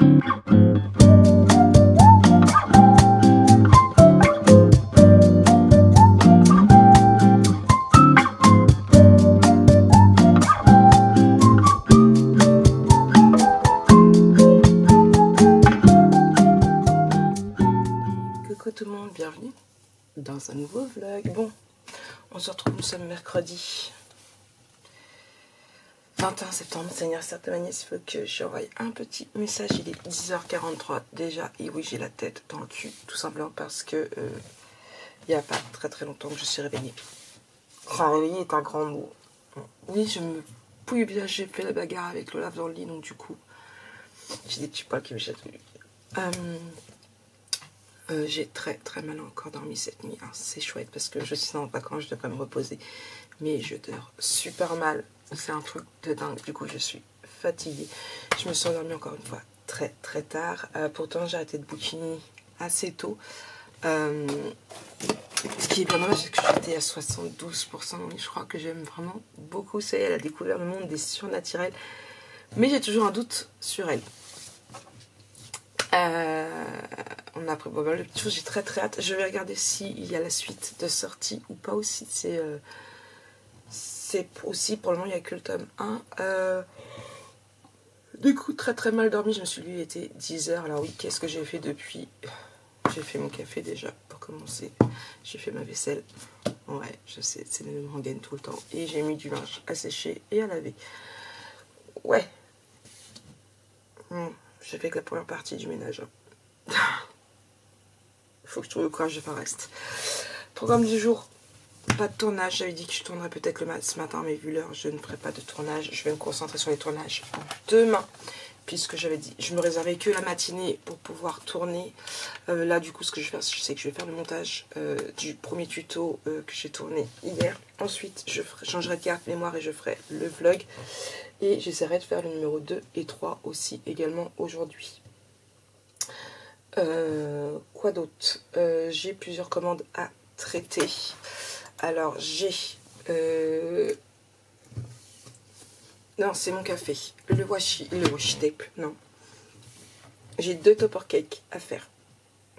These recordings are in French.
Coucou tout le monde, bienvenue dans un nouveau vlog. Bon, on se retrouve, nous sommes mercredi 21 septembre, c'est l'anniversaire de ma nièce. Il faut que j'envoie un petit message, il est 10h43 déjà. Et oui, j'ai la tête dans le cul, tout simplement parce que il n'y a pas très longtemps que je suis réveillée. Enfin, réveillée est un grand mot. Oui, je me pouille bien, j'ai fait la bagarre avec le lave dans le lit, donc du coup, j'ai des petits poils qui me chatouillent. J'ai très mal encore dormi cette nuit, hein. C'est chouette parce que je suis en vacances, je devrais me reposer, mais je dors super mal, c'est un truc de dingue. Du coup je suis fatiguée, je me suis endormie encore une fois très tard. Pourtant j'ai arrêté de bouquiner assez tôt, ce qui est bien dommage, c'est que j'étais à 72%, donc je crois que j'aime vraiment beaucoup ça. Elle a découvert le monde des surnaturels, mais j'ai toujours un doute sur elle. On a appris pas mal de petites choses, j'ai très hâte. Je vais regarder s'il y a la suite de sortie ou pas aussi. C'est aussi, pour le moment, il n'y a que le tome 1. Du coup, très mal dormi. Je me suis levé, il était 10h. Alors oui, qu'est-ce que j'ai fait depuis? J'ai fait mon café déjà, pour commencer. J'ai fait ma vaisselle. Ouais, je sais, c'est le même rengaine tout le temps. Et j'ai mis du linge à sécher et à laver. Ouais. J'ai fait que la première partie du ménage. Il faut que je trouve le courage de faire le reste. Programme du jour, pas de tournage. J'avais dit que je tournerais peut-être ce matin, mais vu l'heure, je ne ferai pas de tournage. Je vais me concentrer sur les tournages demain, puisque j'avais dit, je me réservais que la matinée pour pouvoir tourner. Là, du coup, ce que je vais faire, c'est que je vais faire le montage du premier tuto que j'ai tourné hier. Ensuite, je changerai de carte mémoire et je ferai le vlog. Et j'essaierai de faire le numéro 2 et 3 aussi également aujourd'hui. Quoi d'autre? J'ai plusieurs commandes à traiter. Alors j'ai non, c'est mon café, le washi tape, non, j'ai 2 topper cakes à faire,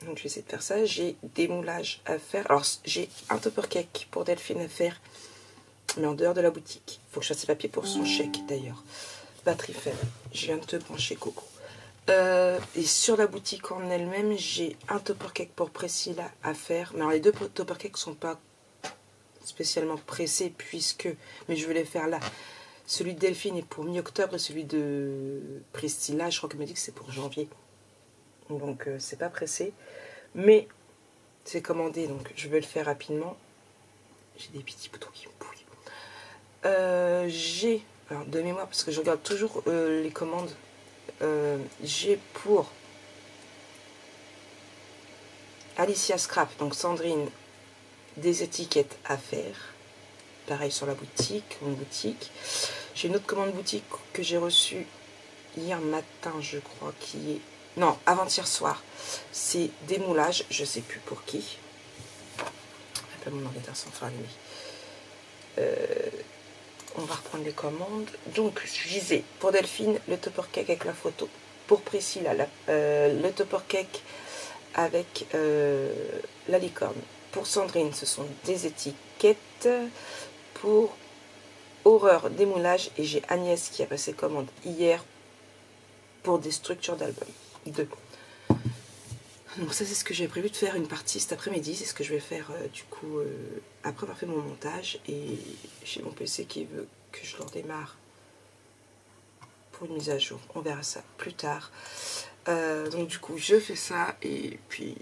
donc je vais essayer de faire ça. J'ai des moulages à faire. Alors j'ai un topper cake pour Delphine à faire, mais en dehors de la boutique. Il faut que je fasse ses papiers pour son chèque d'ailleurs. Batterie faible, je viens de te brancher Coco. Et sur la boutique en elle-même, j'ai un topper cake pour Priscilla à faire. Mais alors les 2 topper cakes sont pas spécialement pressés puisque, mais je vais les faire là. Celui de Delphine est pour mi-octobre et celui de Priscilla, je crois qu'elle m'a dit que c'est pour janvier. Donc c'est pas pressé, mais c'est commandé, donc je vais le faire rapidement. J'ai des petits boutons qui me pouillent. J'ai, alors de mémoire parce que je regarde toujours les commandes. J'ai pour Alicia Scrap, donc Sandrine, des étiquettes à faire. Pareil sur la boutique, mon boutique. J'ai une autre commande boutique que j'ai reçue hier matin, je crois, qui est... Non, avant-hier soir. C'est des moulages, je sais plus pour qui. Appelle mon ordinateur sans faire allumé. On va reprendre les commandes. Donc, je disais, pour Delphine, le topper cake avec la photo. Pour Priscilla, le topper cake avec la licorne. Pour Sandrine, ce sont des étiquettes. Pour Horreur, des moulages. Et j'ai Agnès qui a passé commande hier pour des structures d'album. 2. Donc ça, c'est ce que j'ai prévu de faire une partie cet après-midi. C'est ce que je vais faire du coup après avoir fait mon montage. Et j'ai mon PC qui veut que je le redémarre pour une mise à jour. On verra ça plus tard. Donc du coup, je fais ça et puis...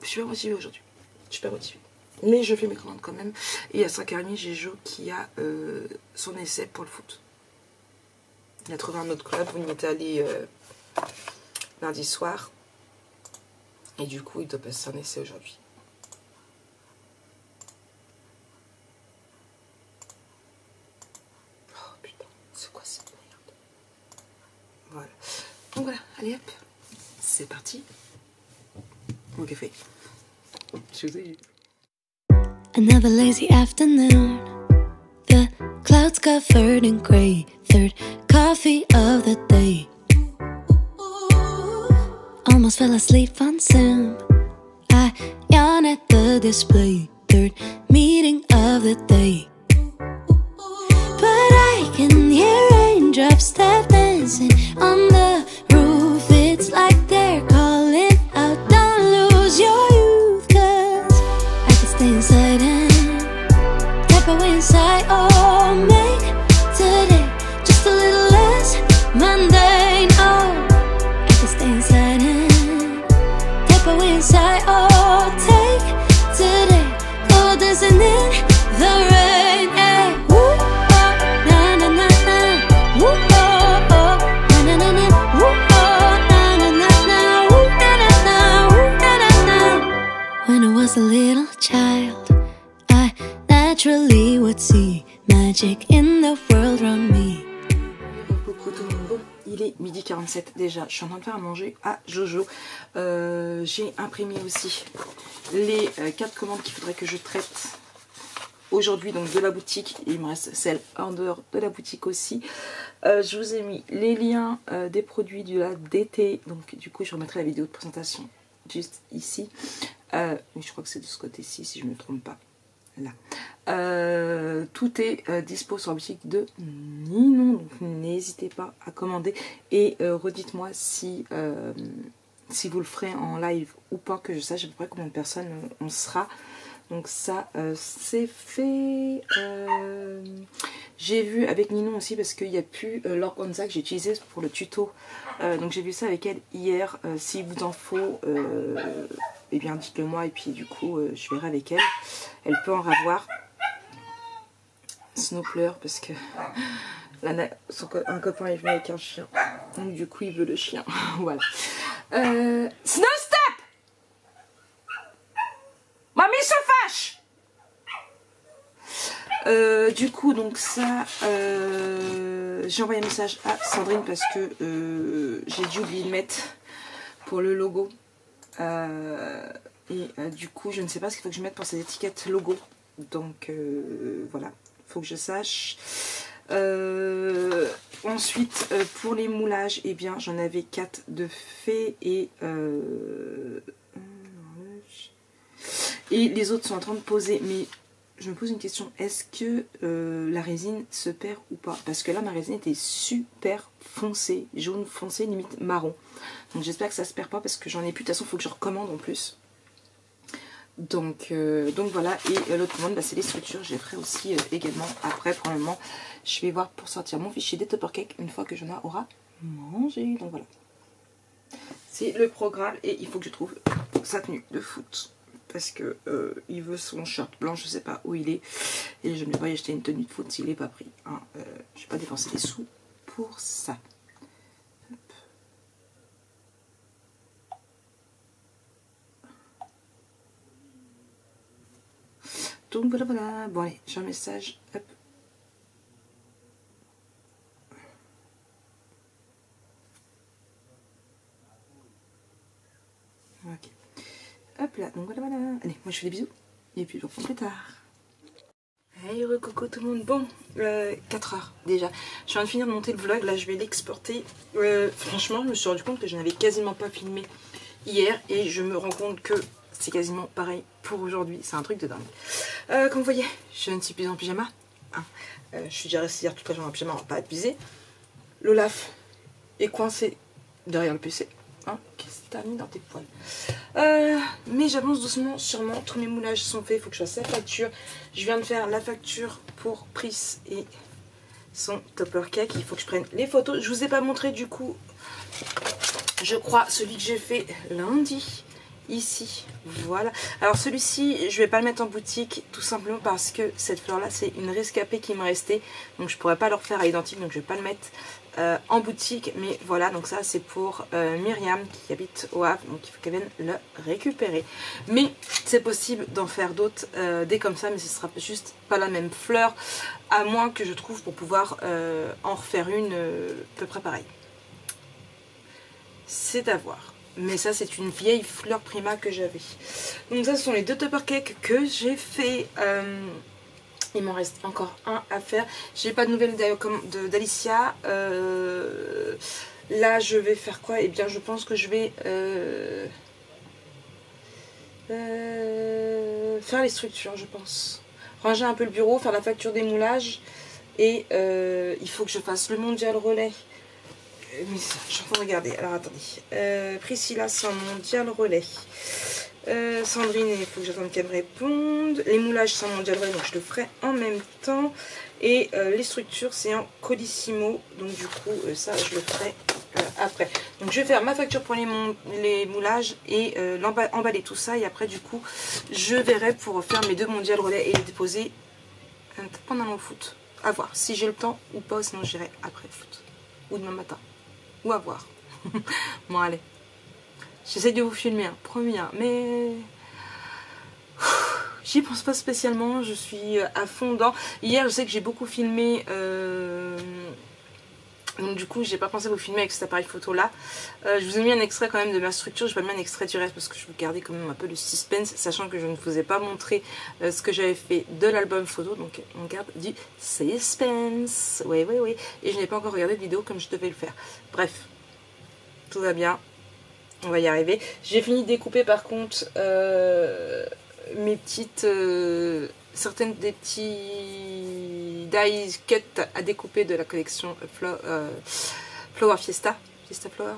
Je suis pas motivée aujourd'hui. Je suis pas motivée. Mais je fais mes commandes quand même. Et à 5h30, j'ai Jo qui a son essai pour le foot. Il a trouvé un autre club où il était allé lundi soir. Et du coup, il doit passer un essai aujourd'hui. Oh putain, c'est quoi cette merde? Voilà. Donc voilà, allez hop, c'est parti. Mon café. Je vous ai... Another lazy afternoon. The clouds covered in gray. Third coffee of the day. Almost fell asleep on Sim. I yawn at the display. Third meeting of the day. But I can hear raindrops tap dancing on the roof. It's like they're calling out, don't lose your youth. Cause I can stay inside and tap away inside. Oh, make today just a little less mundane. Oh, I can stay inside and tap away inside. Oh, take today, oh, dancing in the rain. Yeah. Woo, oh, na na na na. Woo, oh, oh, na na na na. Woo, oh, na na na na. Woo, na na na. Woo, na na na. When I was a little child, I naturally would see magic in the world around me. Coucou tout le monde, bon, il est 12h47 déjà, je suis en train de faire à manger à Jojo. J'ai imprimé aussi les 4 commandes qu'il faudrait que je traite aujourd'hui, donc de la boutique. Il me reste celle en dehors de la boutique aussi. Je vous ai mis les liens des produits d'été, donc du coup je remettrai la vidéo de présentation juste ici. Je crois que c'est de ce côté-ci si je ne me trompe pas. Là. Tout est dispo sur la boutique de Ninon, donc n'hésitez pas à commander et redites-moi si vous le ferez en live ou pas, que je sache à peu près combien de personnes on sera. Donc ça c'est fait. J'ai vu avec Ninon aussi parce qu'il n'y a plus l'organza que j'ai utilisé pour le tuto. Donc j'ai vu ça avec elle hier. S'il vous en faut, eh bien dites-le moi et puis du coup je verrai avec elle. Elle peut en avoir. Snow pleure parce que un copain est venu avec un chien. Donc du coup il veut le chien. Voilà. Snow stop! Mamie se fâche! Du coup donc ça j'ai envoyé un message à Sandrine parce que j'ai dû oublier de mettre pour le logo. Du coup je ne sais pas ce qu'il faut que je mette pour ces étiquettes logo. Donc voilà, il faut que je sache. Ensuite pour les moulages, eh bien j'en avais 4 de faits et les autres sont en train de poser. Mais je me pose une question, est-ce que la résine se perd ou pas? Parce que là ma résine était super foncée, jaune foncé, limite marron. Donc j'espère que ça se perd pas parce que j'en ai plus. De toute façon il faut que je recommande en plus. Donc voilà, et l'autre commande, bah, c'est les structures. Je les ferai aussi également après. Pour le moment, je vais voir pour sortir mon fichier des Tupper Cake une fois que j'en aura mangé. Donc voilà, c'est le programme et il faut que je trouve sa tenue de foot parce que il veut son short blanc, je sais pas où il est et je ne vais pas y acheter une tenue de foot s'il n'est pas pris. Hein. Je vais pas dépenser des sous pour ça. Donc voilà, voilà. Bon allez, j'ai un message. Hop. Ok. Hop là, donc voilà, voilà. Allez, moi je fais des bisous. Et puis je reprends plus tard. Hey, coucou tout le monde. Bon, 4 heures déjà. Je viens de finir de monter le vlog. Là, je vais l'exporter. Franchement, je me suis rendu compte que je n'avais quasiment pas filmé hier. Et je me rends compte que c'est quasiment pareil pour aujourd'hui. C'est un truc de dingue. Comme vous voyez, je ne suis plus en pyjama. Hein. Je suis déjà restée hier toute la journée en pyjama, on va pas abuser. L'Olaf est coincé derrière le PC. Hein. Qu'est-ce que t'as mis dans tes poils? Mais j'avance doucement, sûrement. Tous mes moulages sont faits. Il faut que je fasse la facture. Je viens de faire la facture pour Pris et son Tupper Cake. Il faut que je prenne les photos. Je vous ai pas montré du coup, je crois, celui que j'ai fait lundi. Ici, voilà. Alors celui-ci, je vais pas le mettre en boutique tout simplement parce que cette fleur là c'est une rescapée qui me restait, donc je pourrais pas le refaire à l'identique, donc je vais pas le mettre en boutique. Mais voilà, donc ça c'est pour Myriam qui habite au Havre, donc il faut qu'elle vienne le récupérer. Mais c'est possible d'en faire d'autres des comme ça, mais ce sera juste pas la même fleur, à moins que je trouve pour pouvoir en refaire une à peu près pareille. C'est à voir. Mais ça c'est une vieille fleur prima que j'avais. Donc ça ce sont les 2 Tupper Cake que j'ai fait Il m'en reste encore un à faire. J'ai pas de nouvelles d'Alicia. Là, je vais faire quoi? Eh bien, je pense que je vais faire les structures, je pense. Ranger un peu le bureau, faire la facture des moulages. Et il faut que je fasse le mondial relais. Mais je suis en train de regarder. Alors, attendez. Priscilla, c'est un mondial relais. Sandrine, il faut que j'attende qu'elle me réponde. Les moulages, c'est un mondial relais, donc je le ferai en même temps. Et les structures, c'est en colissimo. Donc, du coup, ça, je le ferai après. Donc, je vais faire ma facture pour les moulages et emballer tout ça. Et après, du coup, je verrai pour faire mes 2 mondial relais et les déposer pendant le foot. À voir si j'ai le temps ou pas, sinon j'irai après le foot. Ou demain matin. Ou à voir. Bon, allez. J'essaie de vous filmer, hein, promis, hein, mais j'y pense pas spécialement. Je suis à fond dans. Hier, je sais que j'ai beaucoup filmé. Donc du coup, j'ai pas pensé à vous filmer avec cet appareil photo là. Je vous ai mis un extrait quand même de ma structure. J'ai pas mis un extrait du reste parce que je veux garder quand même un peu le suspense, sachant que je ne vous ai pas montré ce que j'avais fait de l'album photo. Donc on garde du suspense. Oui. Et je n'ai pas encore regardé de vidéo comme je devais le faire. Bref, tout va bien. On va y arriver. J'ai fini de découper par contre mes petites... certaines des petits die cut à découper de la collection Flower Fiesta. Fiesta Flower,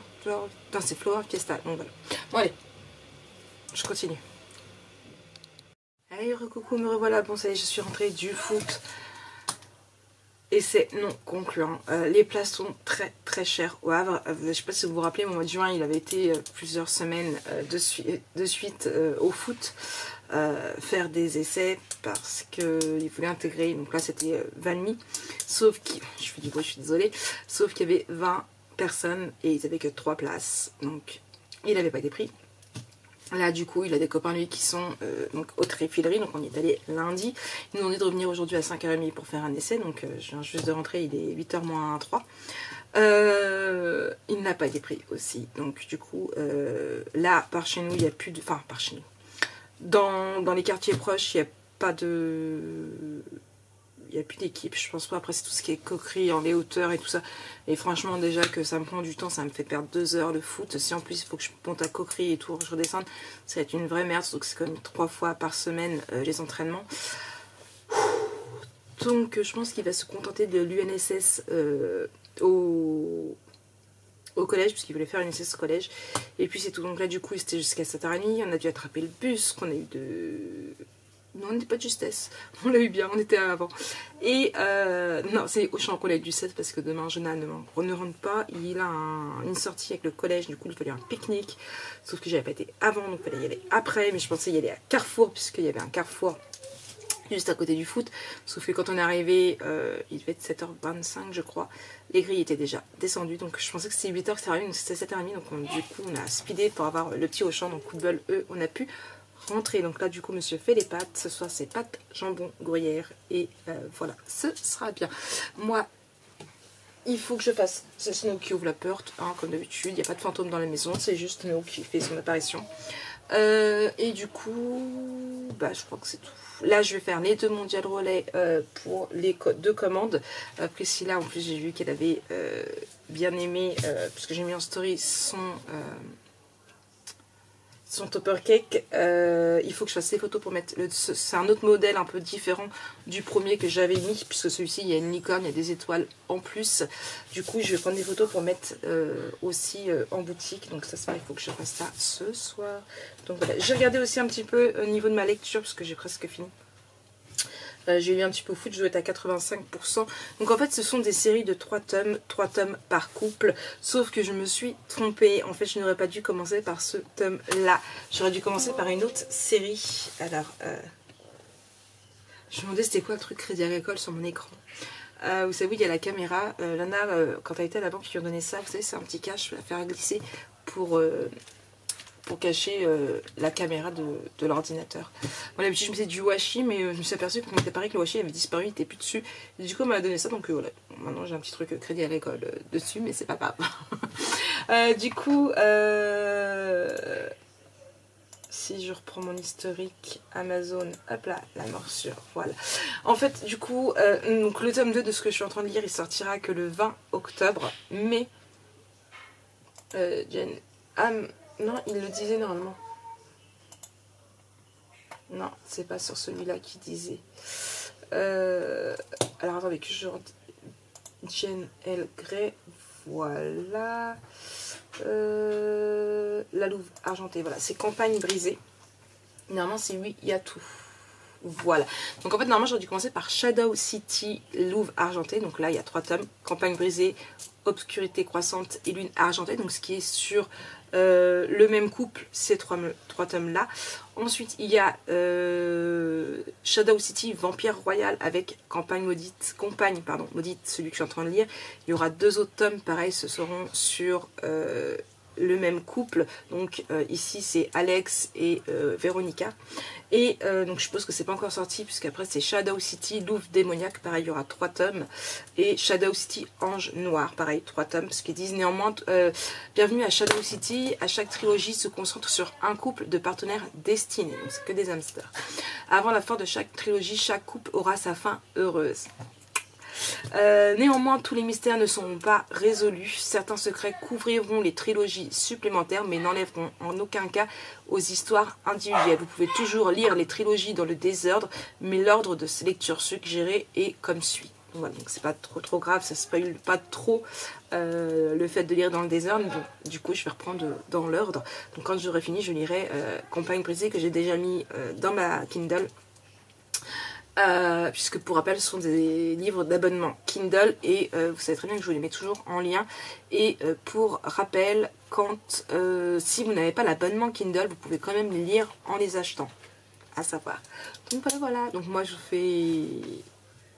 non, c'est Flower Fiesta. Donc voilà. Bon allez, je continue. Allez, recoucou, me revoilà. Bon ça y est, je suis rentrée du foot. Et c'est non concluant. Les places sont très très chères au Havre. Je ne sais pas si vous vous rappelez, au mois de juin, il avait été plusieurs semaines de suite au foot faire des essais parce qu'il voulait intégrer. Donc là, c'était Valmy. Sauf qu'il, je fais du bruit, je suis désolée. Sauf qu'il y avait 20 personnes et ils n'avaient que 3 places. Donc il n'avait pas été pris. Là du coup il a des copains lui qui sont donc au Tréfilerie, donc on y est allé lundi. Ils nous ont dit de revenir aujourd'hui à 5h30 pour faire un essai, donc je viens juste de rentrer, il est 8h moins 3. Il n'a pas été pris aussi, donc du coup là par chez nous il n'y a plus de... Enfin par chez nous. Dans les quartiers proches il n'y a pas de... Il n'y a plus d'équipe, je pense pas. Après c'est tout ce qui est coquerie en les hauteurs et tout ça. Et franchement déjà que ça me prend du temps, ça me fait perdre 2 heures le foot. Si en plus il faut que je monte à coquerie et tout, je redescende, ça va être une vraie merde. Donc c'est quand même 3 fois par semaine les entraînements. Donc je pense qu'il va se contenter de l'UNSS au collège, puisqu'il voulait faire une UNSS au collège. Et puis c'est tout. Donc là du coup c'était jusqu'à 7h30. On a dû attraper le bus qu'on a eu de... Non, on n'était pas de justesse, on l'a eu bien, on était avant. Et non, c'est au champ collège du 7 parce que demain, Jonah ne rentre pas. Il a une sortie avec le collège, du coup, il fallait un pique-nique. Sauf que j'avais pas été avant, donc il fallait y aller après. Mais je pensais y aller à Carrefour, puisqu'il y avait un Carrefour juste à côté du foot. Sauf que quand on est arrivé, il devait être 7h25, je crois. Les grilles étaient déjà descendues, donc je pensais que c'était 8h que ça arrivait, donc c'était 7h30. Donc du coup, on a speedé pour avoir le petit Auchan. Donc coup de bol, on a pu rentrer. Donc là du coup monsieur fait les pâtes, ce soir c'est pâtes, jambon, gruyère et voilà, ce sera bien. Moi il faut que je fasse, c'est Snow qui ouvre la porte, hein, comme d'habitude, il n'y a pas de fantôme dans la maison, c'est juste Snow qui fait son apparition. Et du coup bah je crois que c'est tout. Là je vais faire les 2 mondial relais pour les 2 commandes. Priscilla en plus j'ai vu qu'elle avait bien aimé, puisque j'ai mis en story son topper cake. Il faut que je fasse les photos pour mettre... C'est un autre modèle un peu différent du premier que j'avais mis, puisque celui-ci, il y a une licorne, il y a des étoiles en plus. Du coup, je vais prendre des photos pour mettre aussi en boutique. Donc ça, il faut que je fasse ça ce soir. Donc voilà, j'ai regardé aussi un petit peu au niveau de ma lecture, parce que j'ai presque fini. J'ai lu un petit peu au foot, je dois être à 85%. Donc en fait ce sont des séries de 3 tomes par couple. Sauf que je me suis trompée. En fait je n'aurais pas dû commencer par ce tome là. J'aurais dû commencer par une autre série. Alors je me demandais c'était quoi le truc Crédit Agricole sur mon écran. Vous savez il y a la caméra. Lana quand elle était à la banque ils lui ont donné ça. Vous savez c'est un petit cache à faire glisser pour cacher la caméra de l'ordinateur. Bon, d'habitude je mettais du washi, mais je me suis aperçue que quand était pareil que le washi avait disparu, il n'était plus dessus. Et du coup on m'a donné ça, donc voilà. Maintenant j'ai un petit truc Crédit Agricole dessus, mais c'est pas grave. Du coup si je reprends mon historique Amazon, hop là, la morsure, voilà. En fait, du coup, donc le tome 2 de ce que je suis en train de lire, il sortira que le 20 octobre, mais Jen, non, il le disait normalement. Non, c'est pas sur celui-là qu'il disait. Alors attendez que je rentre. Jane L. Grey, voilà. La Louve argentée, voilà, c'est Campagne brisée. Normalement, c'est oui, il y a tout. Voilà. Donc en fait, normalement, j'aurais dû commencer par Shadow City, Louve argentée. Donc là, il y a 3 tomes. Campagne brisée, Obscurité croissante et Lune argentée. Donc ce qui est sur le même couple, ces 3 tomes là. Ensuite il y a Shadow City, Vampire Royal avec Campagne maudite, maudite, celui que je suis en train de lire. Il y aura 2 autres tomes, pareil, ce seront sur le même couple. Donc ici c'est Alex et Véronica. Et donc je suppose que c'est pas encore sorti, puisqu'après c'est Shadow City, Louve démoniaque, pareil, il y aura 3 tomes. Et Shadow City, Ange noir, pareil, 3 tomes. Ce qu'ils disent néanmoins, bienvenue à Shadow City, à chaque trilogie se concentre sur un couple de partenaires destinés. Donc c'est que des hamsters. Avant la fin de chaque trilogie, chaque couple aura sa fin heureuse. Néanmoins, tous les mystères ne seront pas résolus. Certains secrets couvriront les trilogies supplémentaires, mais n'enlèveront en aucun cas aux histoires individuelles. Vous pouvez toujours lire les trilogies dans le désordre, mais l'ordre de ces lectures suggérées est comme suit. Voilà, donc c'est pas trop grave, ça spoil pas trop le fait de lire dans le désordre. Donc, du coup, je vais reprendre dans l'ordre. Donc quand j'aurai fini, je lirai Campagne brisée, que j'ai déjà mis dans ma Kindle. Puisque pour rappel ce sont des livres d'abonnement Kindle et vous savez très bien que je vous les mets toujours en lien. Et pour rappel, si vous n'avez pas l'abonnement Kindle, vous pouvez quand même les lire en les achetant, à savoir. Donc voilà, donc moi je fais...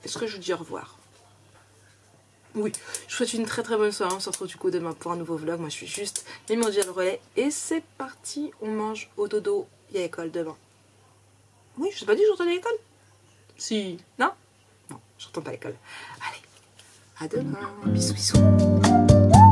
Est-ce que je vous dis au revoir? Oui, je vous souhaite une très bonne soirée. On se retrouve du coup demain pour un nouveau vlog. Moi je suis juste Mémordia le relais et c'est parti, on mange au dodo. Il y a école demain. Oui, je t'ai pas dit que je retourne à l'école? Si. Non? Non, je retourne pas à l'école. Allez, à demain. Bisous, bisous.